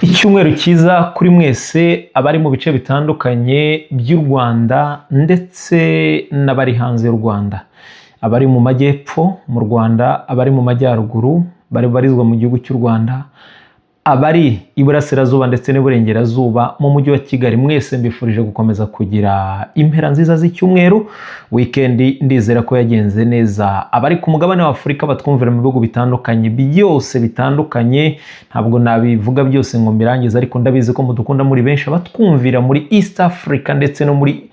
Icyumweru cyiza kuri mwese abari mu bice bitandukanye by'u Rwanda ndetse n'abari hanze y'u Rwanda, abari mu majyepfo mu Rwanda, abari mu majyaruguru barizwa mu gihugu cy'u Rwanda, abari iburasirazuba ndetse n'iburengerazuba mu mujyi wa Kigali, mwese mbifurije gukomeza kugira impera nziza z'icyumweru. Weekend ndizera ko yagenze neza. Abari ku mugabane wa Afurika batwumvira mu bihugu bitandukanye byose bitandukanye, ntabwo nabivuga byose ngo mbirangize, ariko ndabizi ko mudukunda muri benshi. Abatwumvira muri East Africa ndetse no muri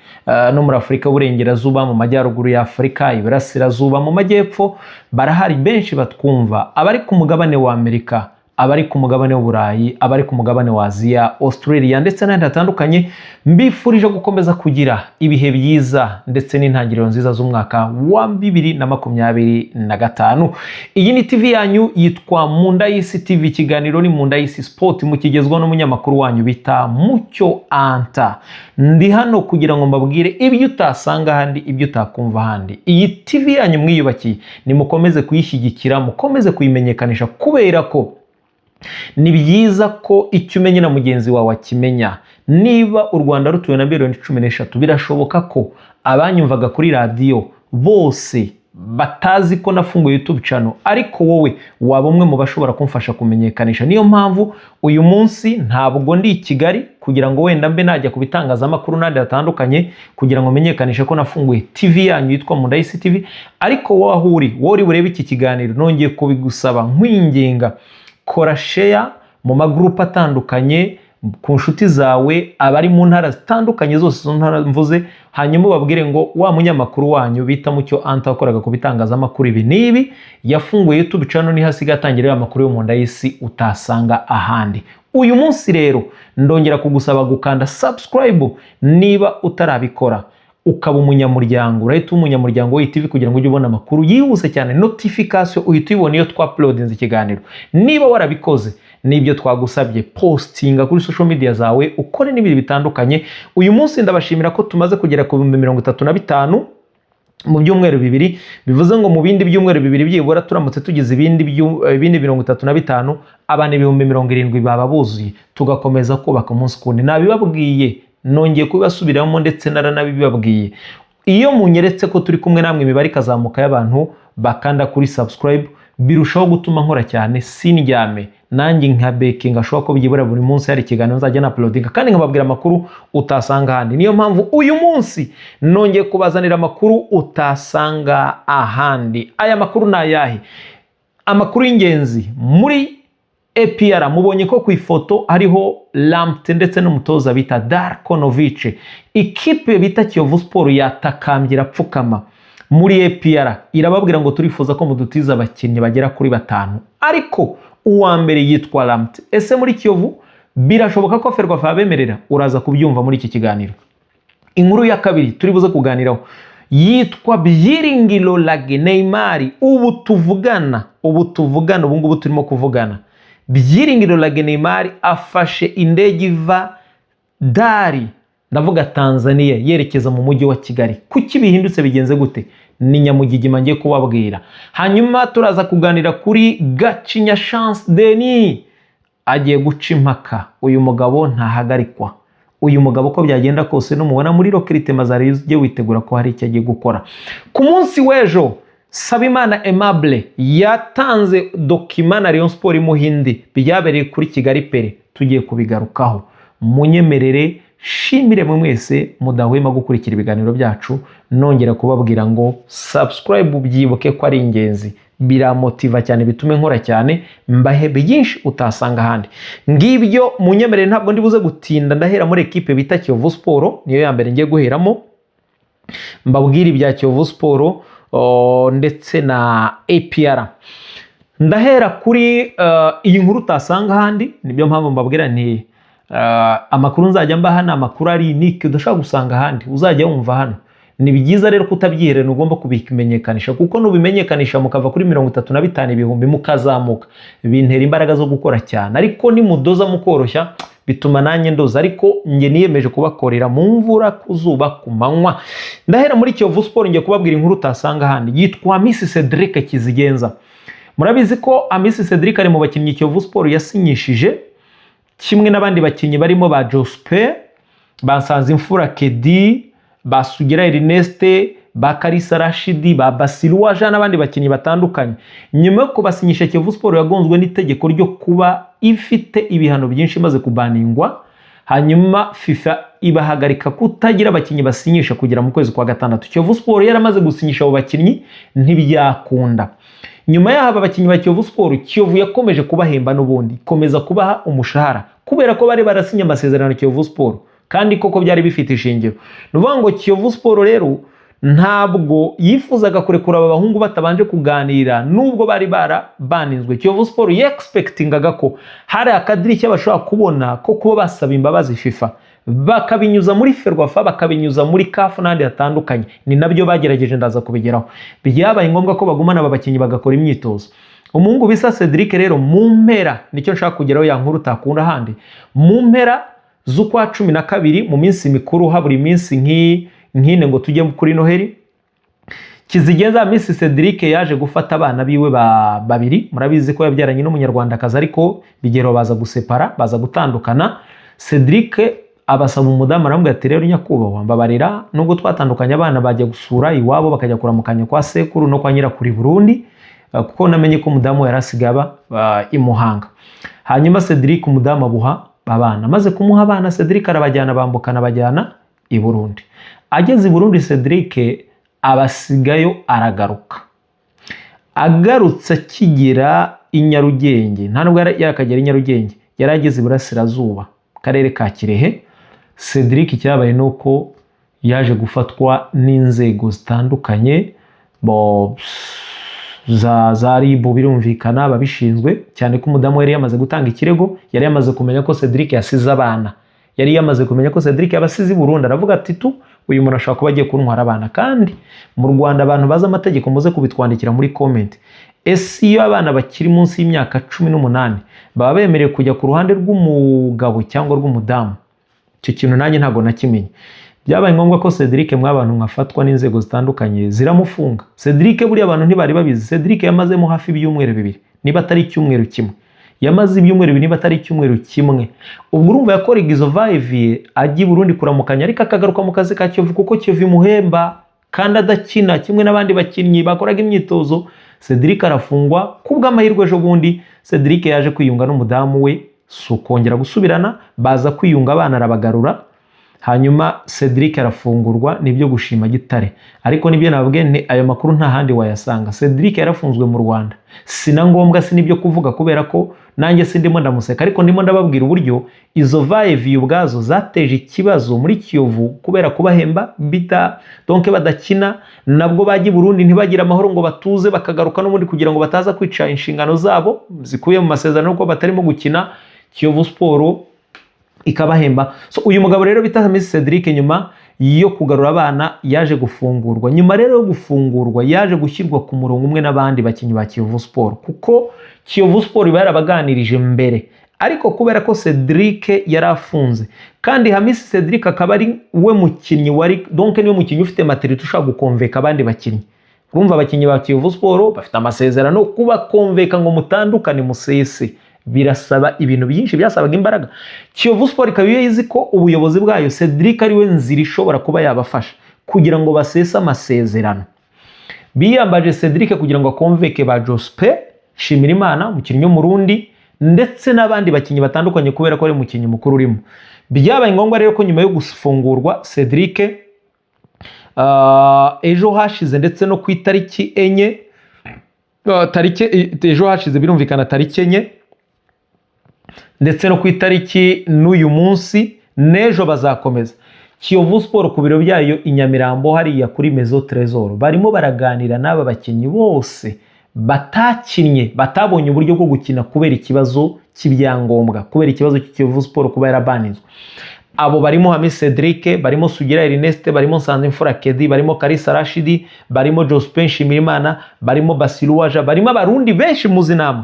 Afurika y'uburengerazuba, mu majyaruguru ya Afurika, iburasirazuba, mu majyepfo barahari benshi batwumva. Abari ku mugabane wa Amerika, abari ku mugabane w'Uburayi, abari ku mugabane wa Aziya, Australia ndetse n'ahandi hatandukanye, mbifurije gukomeza kugira ibihe byiza ndetse n'intangiriro nziza z'umwaka wa 2025. Iyi ni TV yanyu yitwa Munda y'Isi TV, ikiganiro ni Munda y'Isi Sport, mukigezwa n'umunyamakuru wanyu bita Mucyo Anta. Ndi hano kugira ngo mbabwire ibyo utasanga handi, ibyo utakumva handi. Iyi TV yanyu mwiyubakiye, nimukomeze kuyishyigikira, mukomeze kuyimenyekanisha, kubera ko ni byiza ko icyo umenye na mugenzi wawe akimenya. Niba u Rwanda rutuwe na miliyoni 13, birashoboka ko abanyumvaga kuri radio bose batazi ko nafunguye YouTube channel, ariko wowe waba umwe mu bashobora kumfasha kumenyekanisha. Niyo mpamvu uyu munsi ntabwo ndi i Kigali kugira ngo wenda mbe najya kubitangazamakuru n'andi hatandukanye kugira ngo menyekanishe ko nafunguye TV yanyu yitwa Munda y'Isi TV. Ariko wowe uri burebe iki kiganiro, nongeye kubigusaba nkwinginga, kora share mu magroup atandukanye ku nshuti zawe, abari mu ntara zitandukanye zose zo ntara mvuze, hanyuma babwire ngo wa munyamakuru wanyu bita Mucyo Anta wakoraga ku bitangazamakuru ibi nibi yafunguye YouTube channel, ni hasiga atangirira amakuru yo Munda y'Isi utasanga ahandi. Uyu munsi rero ndongera kugusaba gukanda subscribe niba utarabikora, ukaba umunyamuryango, urahita umunyamuryango w'iyi TV kugira ngo ujye ubona amakuru yihuse cyane, notification uhita uyibona iyo twa-uploadinze ikiganiro. Niba warabikoze nibyo twagusabye, postinga kuri social media zawe, ukore n'ibindi bitandukanye. Uyu munsi ndabashimira ko tumaze kugera ku 35 mu byumweru bibiri, bivuze ngo mu bindi byumweru bibiri byibura turamutse tugize ibindi 35 abana 70,000 baba buzuye, tugakomeza kubaka umunsi kundi. Nabibabwiye, nongeye kubasubiramo ndetse naranabibabwiye, iyo munyeretse ko turi kumwe namwe imibare ikazamuka y'abantu bakanda kuri subscribe, birushaho gutuma nkora cyane sindyame, nanjye nka bekinga ashobora ko byibura buri munsi hari ikiganiro nzajya na uploadinga kandi nkababwira amakuru utasanga ahandi. Niyo mpamvu uyu munsi nongeye kubazanira amakuru utasanga ahandi. Aya makuru ni ayahe? Amakuru y'ingenzi muri APR. Mubonye ko ku ifoto hariho Lamptey ndetse n'umutoza bita Darko Novic. Ikipe bita Kiyovu Sport yatakambira pfukama muri APR, irababwira ngo turifuza ko mudutiza abakinnyi bagera kuri 5, ariko uwa mbere yitwa Lamptey. Ese muri Kiyovu birashoboka ko Ferwafa yabemerera? Uraza kubyumva muri iki kiganiro. Inkuru ya kabiri turi buze kuganiraho yitwa Byiringiro Lage Neymar. Ubu ngubu turimo kuvugana, Byiringiro Lage Neymar afashe indege iva Dari, ndavuga Tanzania, yerekeza mu mujyi wa Kigali. Kuki bihindutse, bigenze gute? Ni nyamugigima ngiye kubabwira. Hanyuma turaza kuganira kuri Gacinya Chance Denis, agiye guca impaka. Uyu mugabo ntahagarikwa. Uyu mugabo ko byagenda kose numubona muri Rocket Mazari ujye witegura ko hari icyo agiye gukora. Ku munsi w'ejo Sabimana Aimable yatanze document na Rayon Sport Muhindi byabereye kuri Kigali Pere, tugiye kubigarukaho. Munyemerere shimire mwese mudahwema gukurikira ibiganiro byacu, nongera kubabwira ngo subscribe byibuke ko ari ingenzi, biramotiva cyane, bitume nkora cyane, mbahe byinshi utasanga ahandi. Ngibyo munyemerere, ntabwo ndi buze gutinda, ndahera muri equipe bita Kiyovu Sport, niyo ya mbere ngiye guheramo mbabwira ibya Kiyovu Sport ndetse na APR. Ndahera kuri iyi nkuru utasanga ahandi, nibyo mpamvu mbabwira nti amakuru nzajya mbaha ni amakuru ari unique udashaka gusanga ahandi, uzajya wumva hano. Ni byiza rero kutabyiherera, ugomba kubimenyekanisha, kuko nubimenyekanisha mukava kuri 35,000 mukazamuka, bintera imbaraga zo gukora cyane. Ariko ni mudoza mukoroshya bituma nanjye ndoza, ariko nge niyemeje kubakorera mu mvura, kuzuba, ku manywa. Ndahera muri Kiyovu Sport, ngiye kubabwira inkuru utasanga ahandi, yitwa Miss Cedric Kizigenza. Murabizi ko Miss Cedric ari mu bakinnyi Kiyovu Sport yasinyishije kimwe n'abandi bakinnyi barimo ba Jospe, ba Nsanzimfura Kedi, ba Sugira Erneste, ba Kalisa Rashidi, ba Basiru Aja n'abandi bakinnyi batandukanye. Nyuma yo kubasinyisha, Kiyovu Sport yagonzwe n'itegeko ryo kuba ifite ibihano byinshi maze kubaningwa, hanyuma FIFA ibahagarika kutagira abakinnyi basinyisha kugera mu kwezi kwa gatandatu. Kiyovu Sport yaramaze gusinyisha abo bakinnyi ntibyakunda. Nyuma y'aba bakinnyi ba Kiyovu Sport, Kiyovu yakomeje kubahemba n'ubundi, komeza kubaha umushahara kubera ko bari barasinya amasezerano Kiyovu Sport, kandi koko byari bifite ishingiro. Nuvuga ngo Kiyovu Sport rero ntabwo yifuzaga kurekura aba bahungu batabanje kuganira, nubwo bari barabaninzwe. Kiyovu Sport yexpectingaga ko hari akadirishya bashobora kubona ko kuba basaba imbabazi FIFA, bakabinyuza muri Ferwafa, bakabinyuza muri CAF n'andi hatandukanye. Ni nabyo bagerageje, ndaza kubigeraho. Byabaye ngombwa ko bagumana aba bakinnyi bagakora imyitozo. Umuhungu bisa Cedric rero mu mpera, nicyo nshaka kugeraho, ya nkuru utakunda handi, mu mpera z'ukwa 12 mu minsi mikuru, habura iminsi nk'ine ngo tujye kuri Noheli, kizigenza Miss Cedric yaje gufata abana biwe babiri. Murabizi ko yabyaranye n'umunyarwandakazi, ariko bigero baza gusepara, baza gutandukana. Cedric abasaba umudamu, aramubwira ati rero nyakubahwa, mbabarira, nubwo twatandukanye abana bajya gusura iwabo, bakajya kuramukanya kwa sekuru no kwa nyirakuru i Burundi, kuko namenye ko umudamu yarasigaye i Muhanga. Hanyuma Cedric umudamu abuha abana, maze kumuha abana Cedric arabajyana, bambukana bajyana i Burundi. Ageze i Burundi, Cedric abasigayo aragaruka. Agarutse akigera i Nyarugenge, nta nubwo yarakagera i Nyarugenge, yarageze Iburasirazuba, karere ka Kirehe. Cedric cyabaye nuko yaje gufatwa n'inzego zitandukanye za RIB, birumvikana babishinzwe, cyane ko umudamu yari yamaze gutanga ikirego, yari yamaze kumenya ko Cedric yasize abana, yari yamaze kumenya ko Cedric yabasize i Burundi. Aravuga ati uyu muntu ashaka kuba agiye kuntwara abana. Kandi mu Rwanda abantu bazi amategeko muze kubitwandikira muri comment, ese iyo abana bakiri munsi y'imyaka 18 baba bemerewe kujya ku ruhande rw'umugabo cyangwa rw'umudamu? Icyo kintu nanjye ntago nakimenye. Byabaye ngombwa ko Cedric mwabantu mwafatwa n'inzego zitandukanye ziramufunga. Cedric buri abantu ntibari babizi, Cedric yamazemo hafi ibyumweru 2, niba atari icyumweru kimwe. Yamaze ibyumweru 2 niba atari icyumweru kimwe. Ubwo urumva yakorega izo va-et-vient ajya i Burundi kuramukanya, ariko akagaruka mu kazi ka Kiyovu kuko Kiyovu imuhemba kandi adakina kimwe n'abandi bakinnyi bakoraga imyitozo. Cedric arafungwa kubw'amahirwe. Ejo bundi Cedric yaje kwiyunga n'umudamu we, sukongera gusubirana, baza kwiyunga, abana arabagarura. Hanyuma Cedric arafungurwa, nibyo gushima gitare. Ariko nibyo nababwiye nti ayo makuru nta handi wayasanga. Cedric yarafunzwe mu Rwanda, sina ngombwa, sinibyo kuvuga kubera ko nanjye sindimo ndamuseka, ariko ndimo ndababwira uburyo izo va-et-vient ubwazo zateje ikibazo muri Kiyovu kubera kubahemba donc badakina. Nabwo bajya i Burundi ntibagira amahoro ngo batuze, bakagaruka n'ubundi kugira ngo bataza kwica inshingano zabo zikuye mu masezerano ko batarimo gukina. Kiyovu Sport ikabahemba. So uyu mugabo rero bita Miss Cedric, nyuma yo kugarura abana yaje gufungurwa. Nyuma rero yo gufungurwa yaje gushyirwa ku murongo umwe n'abandi bakinnyi ba Kiyovu Sport, kuko Kiyovu Sport barabaganirije mbere, ariko kubera ko Cedric yarafunze kandi Miss Cedric akaba ari we mukinnyi wari donc niwe mukinnyi ufite materite ushaka gukonveka abandi bakinnyi. Urumva abakinnyi ba Kiyovu Sport bafite amasezerano, kuba konveka ngo mutandukane musese birasaba ibintu byinshi, byasabaga imbaraga. Kiyovu Sport ikaba yizi ko ubuyobozi bwayo Cedric ari we nzira ishobora kuba yabafasha kugira ngo basese amasezerano. Biyambaje Cedric kugira ngo akonveke ba Jospe Shimirimana, umukinnyi w'umurundi, ndetse n'abandi bakinnyi batandukanye kubera ko ari umukinnyi mukuru urimo. Byabaye ngombwa rero ko nyuma yo gufungurwa Cedric ejo hashize, ndetse no ku itariki 4 ejo hashize birumvikana tariki 4, ndetse no ku itariki n'uyu munsi n'ejo bazakomeza. Kiyovu Sport ku biro byayo i Nyamirambo hariya kuri Maison Trésor barimo baraganira n'aba bakinnyi bose batakinnye, batabonye uburyo bwo gukina kubera ikibazo cy'ibyangombwa, kubera ikibazo cy'Kiyovu Sport kuba yarabanizwe. Abo barimo Miss Cedric, barimo Sugira Erneste, barimo Nsanzimfura Kedi, barimo Kalisa Rashidi, barimo Jospe Nshimirimana, barimo Basiru Aja, barimo abarundi benshi muzi namwe.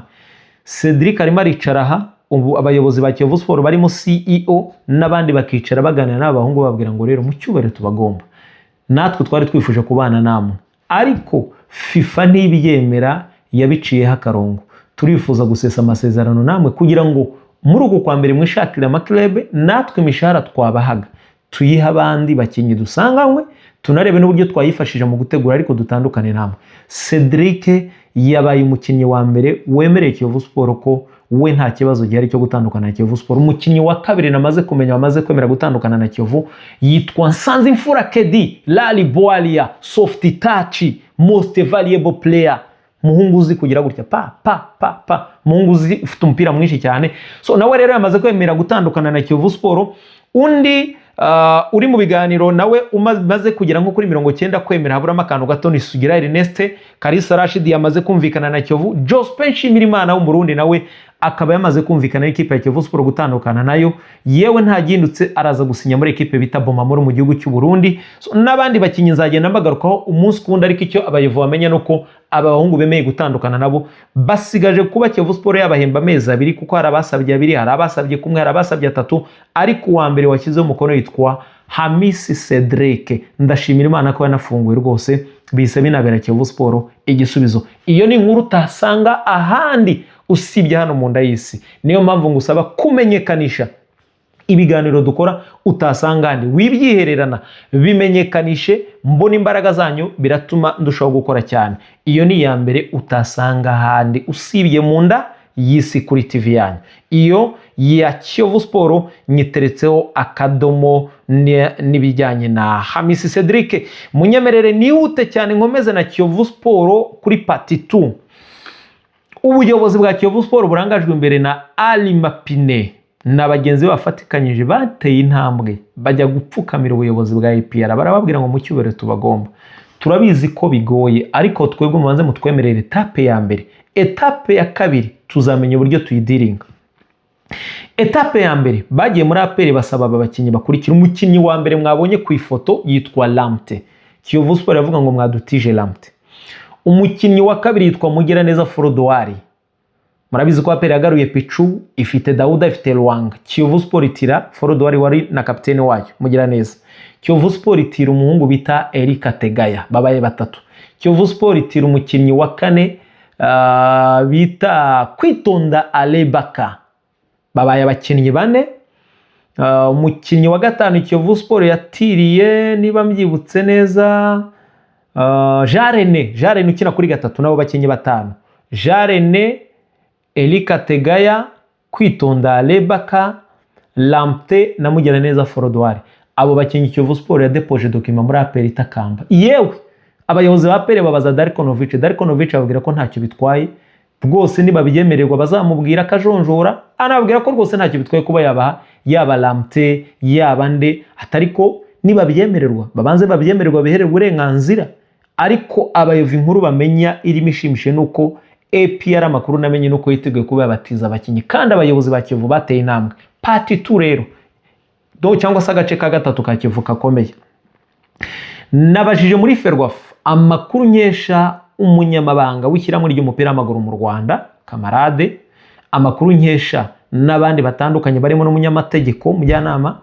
Cedric arimo aricara aha, ubu abayobozi ba Kiyovu Sport barimo CEO n'abandi bakicara baganira n'abahungu babwira ngo rero mu cyubahiro tubagomba, natwe twari twifuje kubana namwe, ariko FIFA ntibyemera, yabiciyeho akarongo. Turifuza gusesa amasezerano namwe kugira ngo muri uku kwa mbere mwishakira amaklebe, natwe imishahara twabahaga tuyiha abandi bakinnyi dusanganywe, tunarebe n'uburyo twayifashije mu gutegura, ariko dutandukane namwe. Cedric yabaye umukinnyi wa mbere wemereye Kiyovu Sport ko we nta kibazo gihari cyo gutandukana na Kiyovu Sport. Umukinnyi wa kabiri namaze kumenya wamaze kwemera gutandukana na Kiyovu yitwa Nsanzimfura Kedi Lali Boalia, soft touch, most valuable player. Muhungu uzi kugira gutya muhungu uzi ufite umupira mwinshi cyane. So nawe rero yamaze kwemera gutandukana na Kiyovu Sport. Undi uri mu biganiro nawe umaze kugira nko kuri 90 kwemera, habura akantu gato ni Sugira Ernest. Kalisa Rashid yamaze kumvikana na Kiyovu. Jospin Nshimirimana w'umurundi nawe akaba yamaze kumvikana n'ikipe ya Kiyovu Sport gutandukana nayo, yewe nta gindutse araza gusinya muri ekipe bita Bomamuru mu gihugu cy'u Burundi. So n'abandi bakinyi nzagenda mbagarukaho umunsi kundi, ariko icyo abayevu bamenya nuko abahungu bemeye gutandukana nabo basigaje kuba Kiyovu Sport yabahemba amezi 2, kuko hari abasabye 2, hari abasabye 1, hari abasabye 3, ariko uwa mbere washyizeho umukono yitwa Hamisi Cedric. Ndashimira Imana ko yanafunguye rwose, bise binabera Kiyovu Sport igisubizo. Iyo ni inkuru utasanga ahandi usibye hano mu nda y'isi. Niyo mpamvu ngusaba kumenyekanisha ibiganiro dukora utasanga ahandi, wibyihererana, bimenyekanishe, mbona imbaraga zanyu biratuma ndushaho gukora cyane. Iyo ni ya mbere utasanga ahandi usibye mu nda y'isi kuri TV yanyu. Iyo ya Kiyovu Sport nyiteretseho akadomo n'ibijyanye na Hamisi Cedric. Munyemerere nihute cyane nkomeze na Kiyovu Sport kuri part 2. Ubuyobozi bwa Kiyovu Sport burangajwe imbere na Ali Mapine na bagenzi bafatikanyije bateye intambwe bajya gupfukamira ubuyobozi bwa APR, barababwira ngo mu cyubere tubagomba. Turabizi ko bigoye, ariko twebwe mubanze mutwemerere etape ya mbere. Etape ya kabiri tuzamenya uburyo tuyidiringa. Etape ya mbere bagiye muri APR basaba abakinnyi bakurikira. Umukinnyi wa mbere mwabonye ku ifoto yitwa Lamte. Kiyovu Sport yavuga ngo mwadutije Lamte. Umukinnyi wa kabiri yitwa Mugiraneza Frodouari. Murabizi ko APR yagaruye Pichu, ifite Dauda, ifite Luanga. Kiyovu Sport itira Frodouari wari na kapiteni wayo Mugiraneza. Kiyovu Sport itira umuhungu bita Erika Tegaya, babaye 3. Kiyovu Sport itira umukinnyi wa 4 bita Kwitonda Alebaka, babaye abakinnyi 4. Umukinnyi wa 5 Kiyovu Sport yatiriye niba mbyibutse neza Jarene ukina kuri 3, nabo bakinnyi 5. Jarene, Erika Tegaya, Kwitonda Alebaka, Lamte na Mugiraneza Frodouari. Abo bakinnyi Kiyovu Sport yadepoje document muri APR itakamba. Yewe abayobozi ba APR babaza Darkonovic ababwira ko ntacyo bitwaye rwose, niba byemererwa bazamubwira akajonjora, anababwira ko rwose ntacyo bitwaye kuba yaba Lamte yaba nde, atariko niba byemererwa babanze babyemererwa bihere uburenganzira. Ariko abayobozi inkuru bamenya irimo ishimishe nuko APR amakuru namenye nuko yiteguye kuba yabatiza abakinnyi, kandi abayobozi ba Kiyovu bateye intambwe. Part 2 rero cyangwa se agace ka 3 ka Kiyovu kakomeye. Nabajije muri Ferwafa amakuru nkesha umunyamabanga w'ishyirahamwe ry'umupira w'amaguru mu Rwanda Kamarade, amakuru nkesha n'abandi batandukanye barimo n'umunyamategeko mujyanama,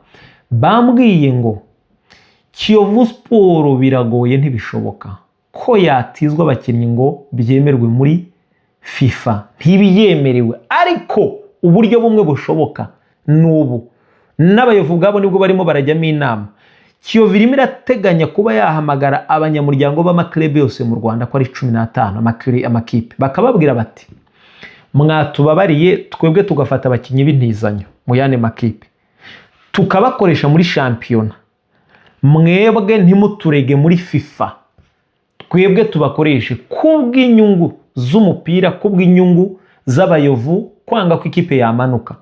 bambwiye ngo Kiyovu Sport biragoye ntibishoboka ko yatizwa abakinnyi ngo byemerwe muri FIFA, ntibiyemerewe, ariko uburyo bumwe bushoboka n'ubu n'abayobozi ubwabo nibwo barimo barajyamo inama. Kiyovu irimo irateganya kuba yahamagara abanyamuryango b'amaklebe yose mu Rwanda ko ari 15 amakipe, bakababwira bati mwatubabariye twebwe tugafata abakinnyi b'intizanyo mu yane makipe tukabakoresha muri shampiyona, mwebwe ntimuturege muri FIFA, twebwe tubakoreshe kubw'inyungu z'umupira, kubw'inyungu z'abayovu, kwanga ko ikipe yamanuka.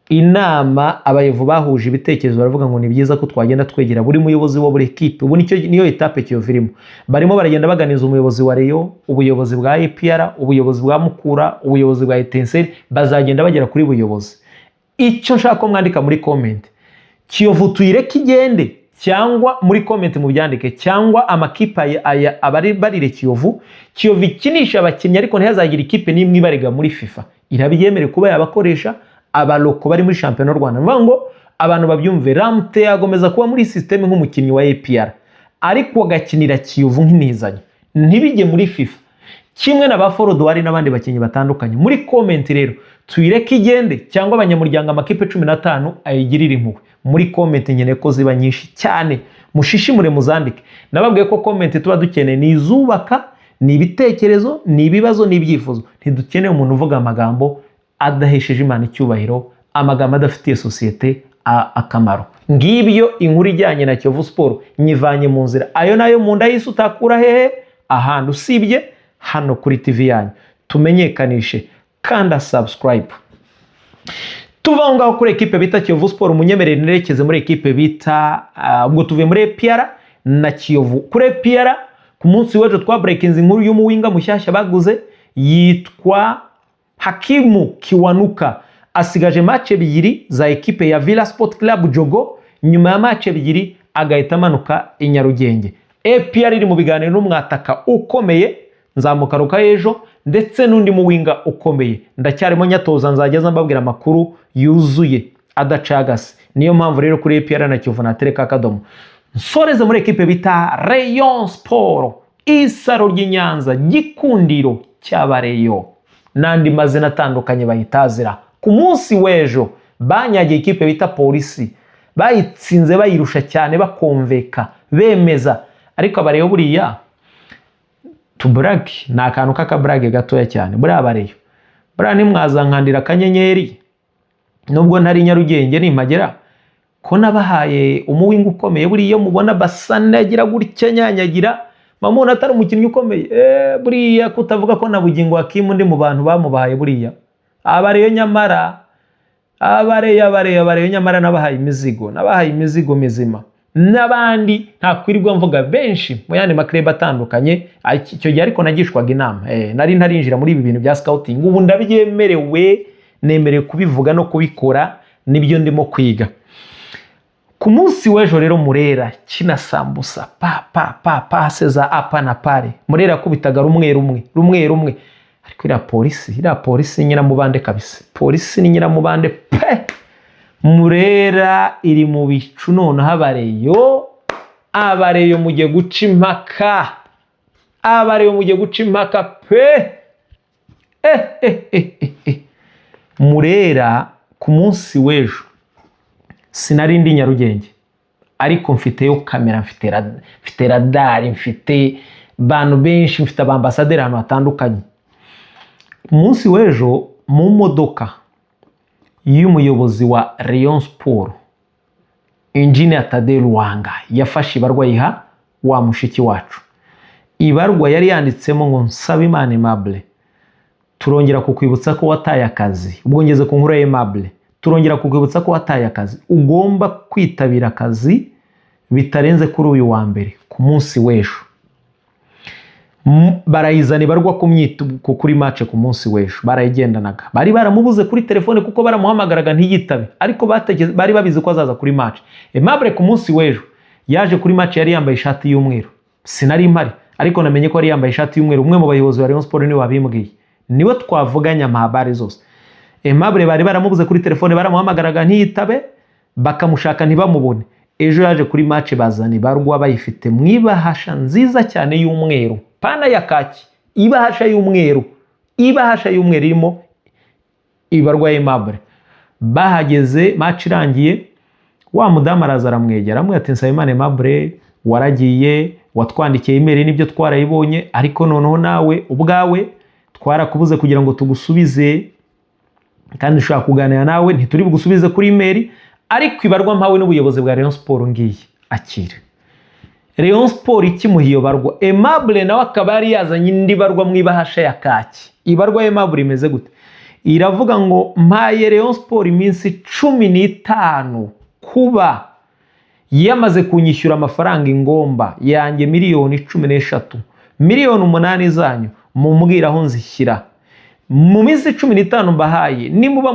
Inama abayovu bahuje ibitekerezo baravuga ngo ni byiza ko twagenda twegera buri muyobozi wa buri ekipe. Ubu niyo etape Kiyovu irimo, barimo baragenda baganiza umuyobozi wa Rayon, ubuyobozi bwa APR, ubuyobozi bwa Mukura, ubuyobozi bwa Etincelle, bazagenda bagera kuri buyobozi. Icyo nshaka ko mwandika muri comment, Kiyovu tuyireke igende, cyangwa muri comment mu byandike, cyangwa amakipe abari barire Kiyovu ikinisha abakinnyi ariko ntihazagira ikipe n'imwe ibarega muri FIFA. Irabyemere kuba yabakoresha abaloko bari muri shampiyona y'u Rwanda. Mvuga ngo abantu babyumve, Lamte agomeza kuba muri system nk'umukinnyi wa APR, ariko agakinira Kiyovu nk'intizanyo, ntibijye muri FIFA. kimwe na ba Forodwari n'abandi bakinnyi batandukanye. Muri comment rero tuyireke igende cyangwa abanyamuryango amakipe 15 ayigirira impuhwe. Muri comment nyene ko ziba nyinshi cyane, mushishimure muzandike. Nababwiye ko comment tuba dukeneye ni izubaka, ni ibitekerezo, ni ibibazo, ni ibyifuzo. Ntidukeneye umuntu uvuga amagambo adahesheje Imana icyubahiro, amagambo adafitiye societe akamaro. Ngibyo inkuru ijyanye na Kiyovu Sport nyivanye mu nzira. Ayo nayo mu nda y'isi utakura hehe ahantu usibye hano kuri TV yanyu. Tumenyekanishe kanda subscribe. Tuva ngaho kuri equipe bita Kiyovu Sport, munyemerere nerekeze muri equipe bita ubwo tuvuye muri APR na Kiyovu. Kuri APR ku munsi w'ejo twa breakinze inkuru y'umuwinga mushyashya baguze yitwa Hakimu Kiwanuka. Asigaje match ebyiri za equipe ya Villa Sport Club Jogo, nyuma ya match ebyiri agahita amanuka i Nyarugenge. APR iri mu biganiro n'umwataka ukomeye Nzamukaruka ejo ndetse n'undi muwinga ukomeye. Ndacyarimo nyatoza, nzageza mbabwira amakuru yuzuye adacagase. Niyo mpamvu rero kuri APR na Kiyovu natereka akadomo. Nsoreze muri equipe bita Rayon Sport, isaro ry'Inyanza, gikundiro cy'abareyo nandi mazina atandukanye bayitazira. Ku munsi w'ejo banyagiye equipe bita Polisi, bayitsinze bayirusha cyane, bakomveka bemeza. Ariko abareyo buriya tubrag na akantu k'akabrage gatoya cyane. Buriya abareyo buriya nimwazankandira akanyenyeri nubwo ntari Nyarugenge nimpagera ko nabahaye umuwinga ukomeye. Buriya mubona basanagira gutya nyanyagira mamuna atari umukinnyi ukomeye, buriya kutavuga ko nabugingo Hakimu ndi mu bantu bamubahaye. Buriya abareyo nyamara abareyo nyamara nabahaye imizigo mizima. N'abandi ntakwirirwa mvuga benshi mu yandi makreba atandukanye. Icyo gihe ariko nagishwaga inama, nari ntarinjira muri ibi bintu bya scouting. Ubu ndabyemerewe, nemerewe kubivuga no kubikora, nibyo ndimo kwiga. Ku munsi w'ejo rero Murera kina sambusa pase za apa na pare. Murera kubitaga rumwe rumwe. Ariko ira polisi nyiramubande kabisa. Polisi ni nyiramubande pe. Murera iri mu bicu none abareyo mugiye guca impaka. Pe Murera ku munsi w'ejo sinari ndi Nyarugenge, ariko mfiteyo kamera, mfite radari, mfite bantu benshi, mfite abambasaderi ahantu hatandukanye. Umunsi w'ejo mu modoka y'umuyobozi wa Rayon Sport, Engineer Tade Ruwanga, yafashe ibarwa yiha wa mushiki wacu. Ibarwa yari yanditsemo ngo Nsabimana Aimable, turongera kukwibutsa ko wataye akazi. Ubwo ngeze ku nkuru ya Aimable, turongera kukwibutsa ko wataye akazi. Ugomba kwitabira akazi bitarenze kuri uyu wa mbere ku munsi w'ejo. Barayizana ibarwa kuri match ku munsi w'ejo. Barayigendanaga, bari baramubuze kuri telefone kuko baramuhamagaraga ntiyitabe, ariko bari babizi ko azaza kuri match. Aimable ku munsi w'ejo yaje kuri match, yari yambaye ishati y'umweru. Sinari impari, ariko namenye ko yari yambaye ishati y'umweru. Umwe mu bayobozi ba Rayon Sport niwe wabimbwiye, niwe twavuganya amabari zose. Aimable bari baramubuze kuri telefone, baramuhamagaraga ntiyitabe, bakamushaka ntibamubone. Ejo yaje kuri match, bazana ibarwa bayifite mwibahasha nziza cyane y'umweru, pana ya kaki, ibahasha y'umweru irimo ibarwa ya Aimable. Bahageze match irangiye, wa mudamu araza aramwegera amwe ati Nsabimana Aimable, waragiye watwandikiye email nibyo twarayibonye, ariko noneho nawe ubwawe twarakubuze kugira ngo tugusubize, kandi ushaka kuganira nawe ntituri bugusubize kuri email, ariko ibarwa mpawe n'ubuyobozi bwa Rayon Sport ngiye akira. Rayon Sport ikimuhiyo barwa, Aimable nawe akaba yari yazanye indi barwa mwibahasha ya kaki. Ibarwa Aimable imeze gute? Iravuga ngo mpaye Rayon Sport iminsi 15 kuba yamaze kunyishyura amafaranga ingomba yanjye miliyoni 13, miliyoni 8 zanyu mumbwira aho nzishyira. Mu minsi 15 mbahaye, nimuba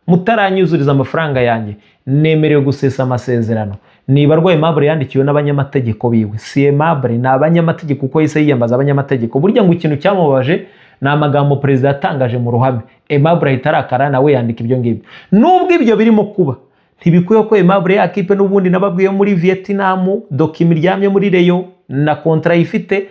mutaranyuzuriza amafaranga yanjye, nemerewe gusesa amasezerano. Ni ibarwa Aimable yandikiwe n'abanyamategeko biwe. Si Aimable, ni abanyamategeko kuko yise yiyambaza abanyamategeko. Burya ngo ikintu cyamubabaje ni amagambo perezida yatangaje mu ruhame. Aimable ahita arakara nawe yandika ibyo ngibyo. Nubwo ibyo birimo kuba, ntibikuye ko Aimable yakipe n'ubundi nababwiye muri Vietnam, dokima iryamye muri Rayon na kontra ifite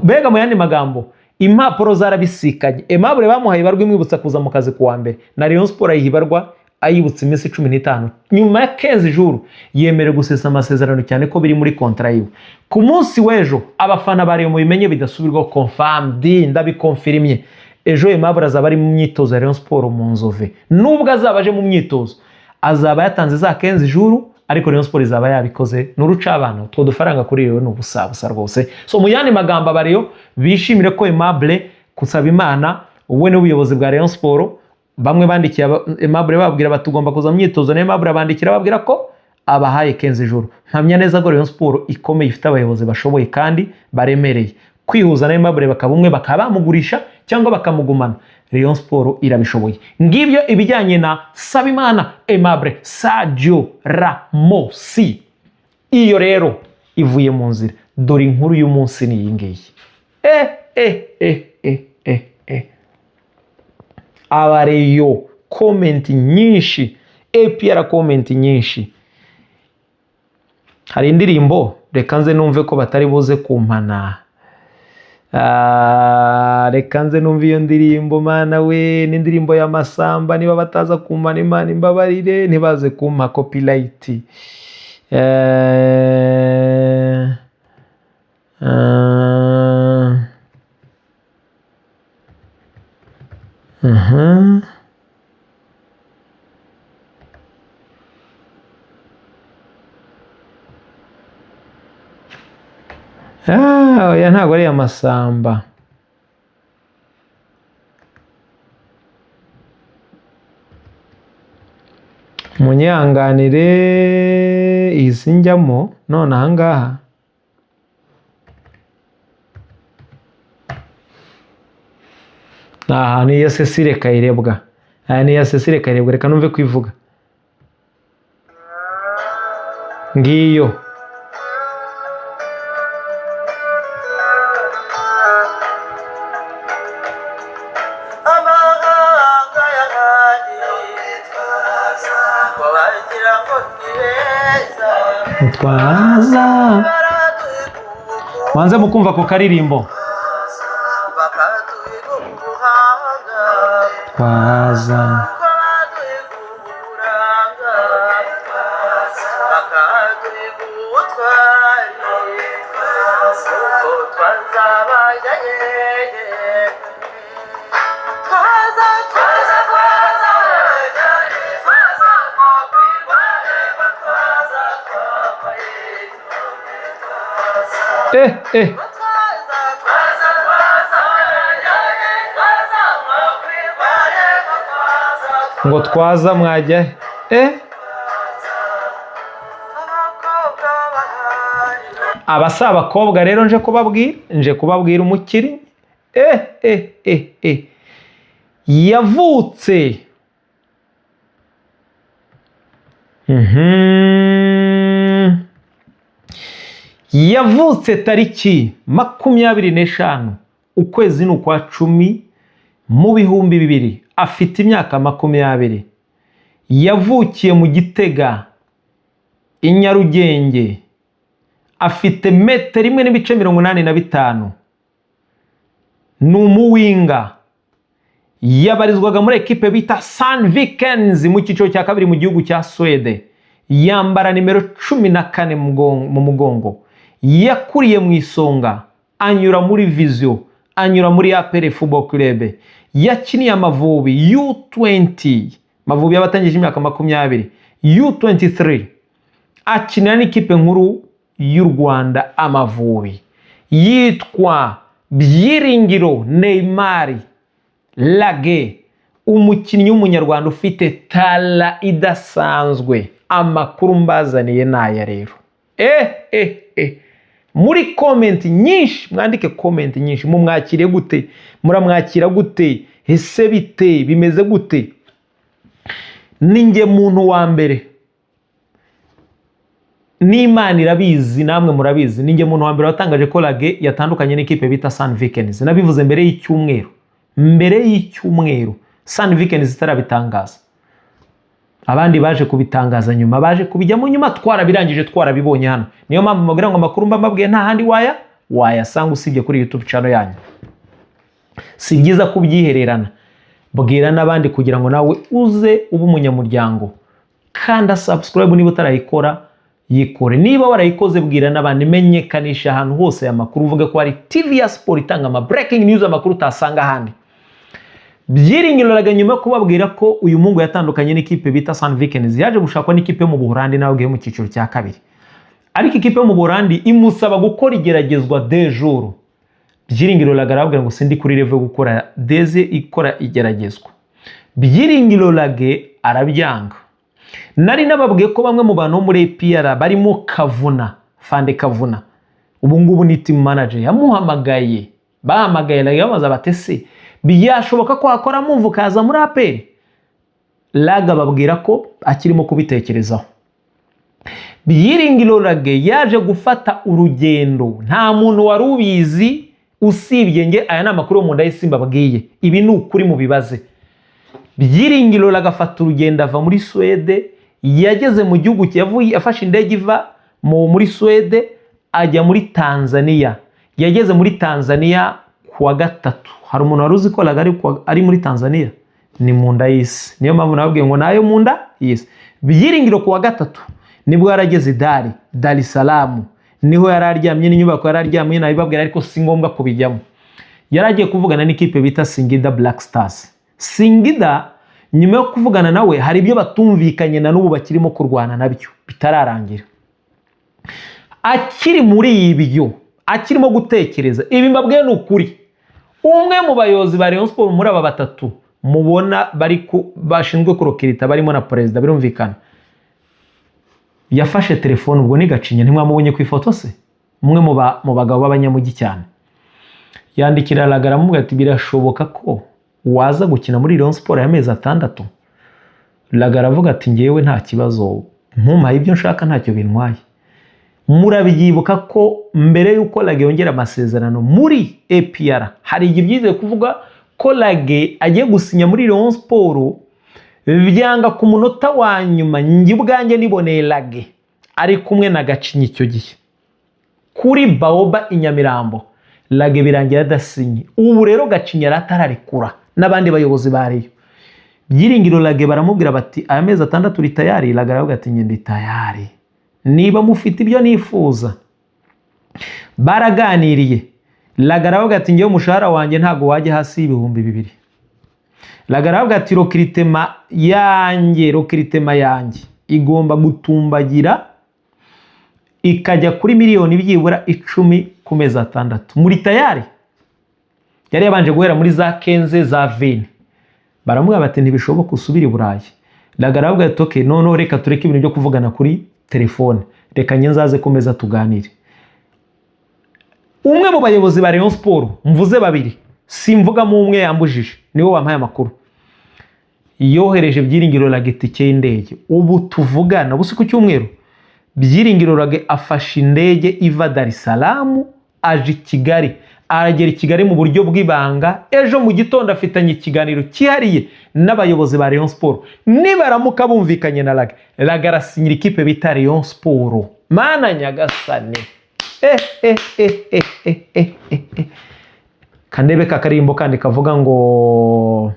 bega mu yandi magambo. impapuro zarabisikanye. Aimable bamuhaye ibarwa imwibutsa kuza mu kazi kuwa mbere, na Rayon Sport ayihibarwa ayibutsa iminsi 15. Nyuma ya 15 jours yemerewe gusesa amasezerano cyane ko biri muri kontra yiwe. Ku munsi w'ejo abafana bari mu bimenye bidasubirwa confirmed, ndabikonfirmye. Ejo Aimable azaba ari mu myitozo ya Rayon Sport mu Nzove. Nubwo azaba aje mu myitozo, azaba yatanze za 15 jours, ariko Rayon Sport izaba yabikoze n'urucabana. Two dufaranga kuri rero n'ubusabusa rwose. So mu yandi magamba bariyo bishimire ko Aimable kusaba Imana we n'ubuyobozi bwa Rayon Sport bamwe bandikiye Aimable babwira batugomba kuza myitozo, na Aimable bandikira babwira ko abahaye 15 jours. Mpamya neza ko Rayon Sport ikomeye ifite abayobozi bashoboye kandi baremereye. Kwihuza na Aimable bakabumwe bakabamugurisha cyangwa bakamugumana, Rayon Sport irabishoboye. Ngibyo ibijyanye na Sabimana Aimable Sadio Ramos. Iyo rero ivuye mu nzira. Dore inkuru y'umunsi ni iyi ngiyi. Abareyo comment nyinshi, APR comment nyinshi. Hari indirimbo reka nze numve ko batari buze kumpana. Reka nze numve iyo ndirimbo mana we, n'indirimbo ya Masamba, niba bataza kumpana Imana imbabarire ntibaze kumpa copyright. Oya ntabwo ari Masamba. Munyanganire izi njyamo none ahangaha. Ni iya Cecile Kayirebwa. Ni iya Cecile Kayirebwa, reka numve kwivuga. Ngiyo. Twaza wanze mukumva ko karirimbo. Twaza ngo twaza mwajya abasa abakobwa rero nje kubabwira umukiri yavutse yavutse tariki 25 ukwezi n'ukwa 10 mu 2000, afite imyaka 20. Yavukiye mu Gitega i Nyarugenge, afite metero 1.85. Ni umuwinga, yabarizwaga muri ekipe bita Sandvikens mu cyiciro cya kabiri mu gihugu cya Swede. Yambara nimero 14 mu mugongo. Yakuriye mu Isonga, anyura muri Vision, anyura muri APR Football Club. Yakiniye Amavubi U20, Mavubi yabatangije imyaka 20, U23. Akinira n'ikipe nkuru y'u Rwanda Amavubi. Yitwa Byiringiro Neymar Lage, umukinnyi w'umunyarwanda ufite tala idasanzwe. Amakuru mbazaniye naya rero. Muri comment nyinshi, mwandike comment nyinshi. Mumwakire gute? Muramwakira gute? Ese bite? Bimeze gute? Ninjye muntu wa mbere. N'Imana irabizi, namwe murabizi. Ninjye muntu wa mbere watangaje ko Lage yatandukanye n'ikipe bita Sandvikens. Nabivuze mbere y'icyumweru. Mbere y'icyumweru Sandvikens itarabitangaza. Abandi baje kubitangaza nyuma, baje kubijyamo nyuma, twarabirangije, twarabibonye hano. Niyo mpamvu mubwira ngo amakuru mbabwiye nta handi wayasanga usibye kuri YouTube channel yanyu. si byiza kubyihererana, bwira n'abandi kugira ngo nawe uze ube umunyamuryango. Kanda subscribe niba utarayikora, yikore. Niba warayikoze bwira n'abandi, menyekanisha ahantu hose aya makuru, uvuge ko ari TV ya Sport itanga ama breaking news, amakuru utasanga ahandi. Byiringiro Laga nyuma kubabwira ko uyu mungu yatandukanye n'ikipe bita Sun Vikings, yaje gushakwa n'ikipe mu Buholandi nawe gihe mu cyiciro cya kabiri. Ariko ikipe mu Buholandi imusaba gukora igeragezwa de jour. Byiringiro Laga arabwira ngo sindi kuri level gukora deze ikora igeragezwa. Byiringiro Laga arabyanga. Nari nababwiye ko bamwe mu bantu muri APR barimo Kavuna, Fande Kavuna, ubu ngubu ni team manager, yamuhamagaye, bahamagaye Laga bamaze batese byashoboka ko akora mumvu kaza muri APR. Laga babwira ko akirimo kubitekerezaho. Byiringiro Laga yaje gufata urugendo, nta muntu wari ubizi usibye nge, aya namakuru yo mu nda y'Isimba babwiye, ibi ni ukuri mu bibaze. Byiringiro Laga afata urugendo ava muri Swede, yageze mu gihugu cyavuye, afashe indege iva muri Swede ajya muri Tanzania. Yageze muri Tanzania kuwa gatatu. Hari umuntu wari uzi ko Laga ari muri Tanzania? Ni mu nda y'isi. Niyo mpamvu nababwiye ngo nayo mu nda y'isi. Byiringiro kuwa gatatu nibwo yarageze Dar es Salaam, niho yararyamye n'inyubako yararyamye, nabibabwira ariko si ngombwa kubijyamo. Yaragiye kuvugana n'ikipe bita Singida Black Stars. Singida nyuma yo kuvugana nawe hari ibyo batumvikanye na n'ubu bakirimo kurwana nabyo bitararangira. Akiri muri ibyo, akirimo gutekereza, ibi mbabwiye ni ukuri. Umwe mu bayobozi ba Rayon Sport muri aba batatu mubona bashinzwe kurokirita barimo na president birumvikana, yafashe telefone, ubwo ni Gacinya, ntimwamubonye ku ifoto se, umwe mu bagabo b'abanyamugi cyane, yandikira Laga aramubwira ati birashoboka ko waza gukina muri Rayon Sport y'amezi 6. Laga aravuga ati ngewe nta kibazo, mpumaye ibyo nshaka ntacyo bintwaye. Murabyibuka ko mbere yuko Laga yongera amasezerano muri APR hari igihe byize kuvuga ko Laga agiye gusinya muri Rayon Sport, byanga ku munota wa nyuma ngi bwanjye niboneye Laga ari kumwe na Gacinya icyo gihe kuri Baoba Inyamirambo. Laga birangira adasinye. Ubu rero Gacinya aratararekura n'abandi bayobozi bariyo. Byiringiro Laga baramubwira bati aya mezi 6 uri tayari? Laga aravuga ati ngende tayari, niba mufite ibyo nifuza. Baraganiriye. Laga aravuga ati ngiye umushahara wanjye ntago wajya hasi y'ibihumbi 2,000. Laga aravuga ati rokritema yanjye igomba gutumbagira ikajya kuri miliyoni byibura 10 ku mezi 6. Muri tayari? Yari yabanje guhera muri za Kenze za Veni. Baramubwira bati ntibishoboka usubira i Burayi. Laga aravuga ati okay, none reka tureke ibintu byo kuvugana kuri telefone, reka nyenzaze komeza tuganire. Umwe mu bayobozi ba Rayon Sport, mvuze babiri, simvuga mu umwe yambujije, niwe wampaye amakuru, yohereje Byiringiro Laga itike y'indege. Ubu tuvugana busi ku cyumweru, Byiringiro Laga afashe indege iva Dar es Salaam aje Kigali, aragera Kigali mu buryo bw'ibanga. Ejo mu gitondo afitanye ikiganiro cyihariye n'abayobozi ba Rayon Sport. Nibaramuka bumvikanye na Laga, Laga arasinyira ikipe bita Rayon Sport. Mana nyagasane, kandebe kakarimbo kandi kavuga ngo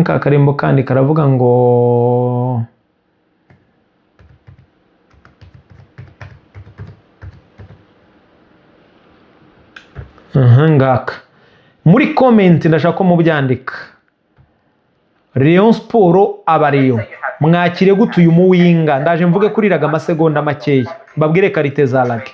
kakarimbo kandi karavuga ngo ngaka muri comment ndashaka ko mubyandika. Rayon Sport abariyo mwakire gutuye umuwinga, ndaje mvuge kuri Laga amasegonda makeya babwire karite za Laga.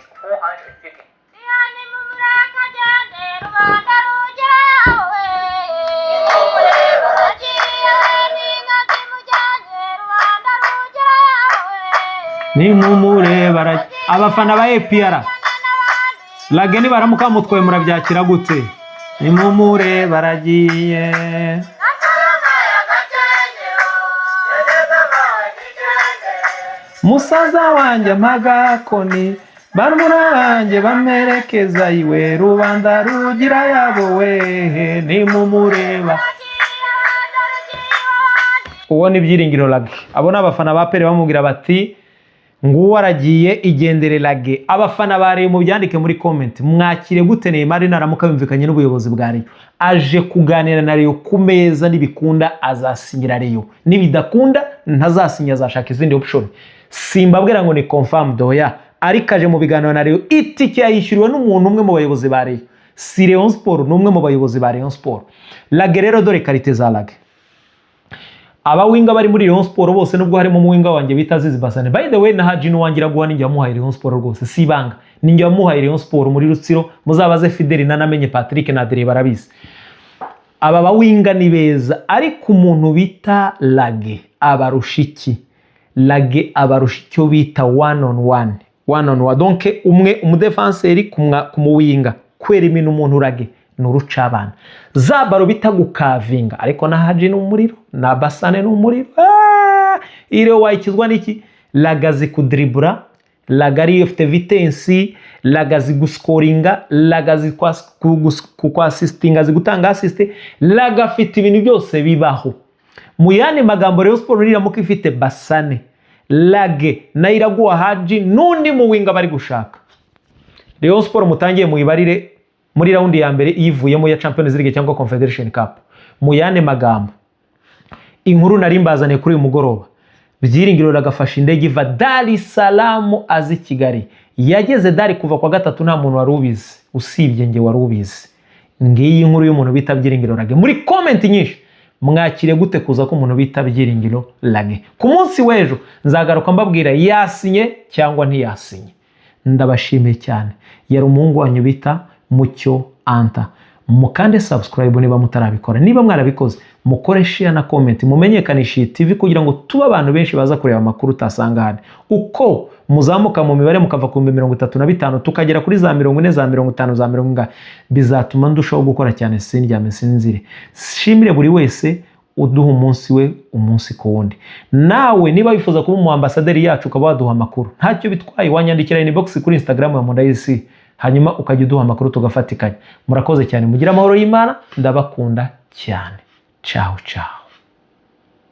Ni mumureba abafana ba APR Laga ni baramuka mutwaye murabyakira gute? Ni mumureba baragiye. Musaza wanjye magakoni barumuna banjye bamerekeza iwe, rubanda rugira yabo we, ni mumureba. uwo ni Byiringiro Lage. Abo n'abafana ba Pele bamubwira bati nguwo aragiye igendere Lage. Abafana ba Rayon mu byandike muri comment, mwakire gute Neymar naramuka bimvikanye n'ubuyobozi bwa Rayon aje kuganira na Rayon ku meza, nibikunda azasinyira Rayon, nibidakunda ntazasinya, azashaka izindi option. Simbabwira ngo ni confirmed oya, ariko aje mu biganiro na Rayon, itike yayishyuriwe n'umuntu umwe mu bayobozi ba Rayon, si Rayon Sport, n'umwe mu bayobozi ba Rayon Sport. Lage rero dore karite za Lage. Aba winga bari muri Rayon Sport bose nubwo harimo mu winga wanjye bita Azizi Basane, by the way na Haji n'uwangira guha ninjye wamuhaye Rayon Sport rwose, si banga ninjye wamuhaye Rayon Sport muri Rutsiro, muzabaze Fideli nanamenye Patrick na Adrien barabizi. Aba bawinga ni beza, ariko umuntu bita Lage abarushiki. Lage abarushicyo bita one on one, donc umwe umudefenseri kumuwinga kwera imino umuntu Lage nurucabana zabaro bita gukavinga, ariko na Haji n'umuriro na Basane n'umuriro. Ire wayikizwa niki? Lagazi kudribura, Lagari afite vitesse, Lagazi guscoringa, Lagazi kwa assistinga, zigutanga assist, Laga afite ibintu byose bibaho. Mu yandi magambo Rayon Sport niramuka ifite Basane, Lage na Iraguha Haji n'undi mu winga bari gushaka, Rayon Sport mutangiye mu ibarire muri raundi ya mbere iyivuyemo ya Champions League cyangwa Confederation Cup. Mu yane magambo, inkuru nari mbazane kuri uyu mugoroba, Byiringiro Lagafasha indege iva Dar es Salaam azi Kigali. Yageze Dar kuva kwa gatatu nta muntu wari ubizi usibye nge wari ubizi. Ngiyi inkuru y'umuntu bita Byiringiro Lage. Muri comment nyinshi mwakire gute kuza ko umuntu bita Byiringiro Lage. Ku munsi w'ejo nzagaruka mbabwira yasinye cyangwa ntiyasinye. Ndabashimiye cyane. Yari umuhungu wanyu bita Mucyo Anta. Mukande subscribe niba mutarabikora, niba mwarabikoze mukore share na comment, mumenyekanishe TV kugira ngo tuba abantu benshi baza kureba amakuru utasanga hano. Uko muzamuka mu mibare mukava ku 35 tukagera kuri za 40 za 50 za 40, bizatuma ndushaho gukora cyane sindyame sinzire. Shimire buri wese uduha umunsi we umunsi ku wundi. Nawe niba wifuza kuba umu ambassadeur yacu ukaba waduha amakuru, ntacyo bitwaye, wanyandikira inbox kuri Instagram ya Mundayisi, hanyuma ukajya uduha amakuru tugafatikanya. Murakoze cyane, mugira amahoro y'Imana, ndabakunda cyane. Ciao ciao.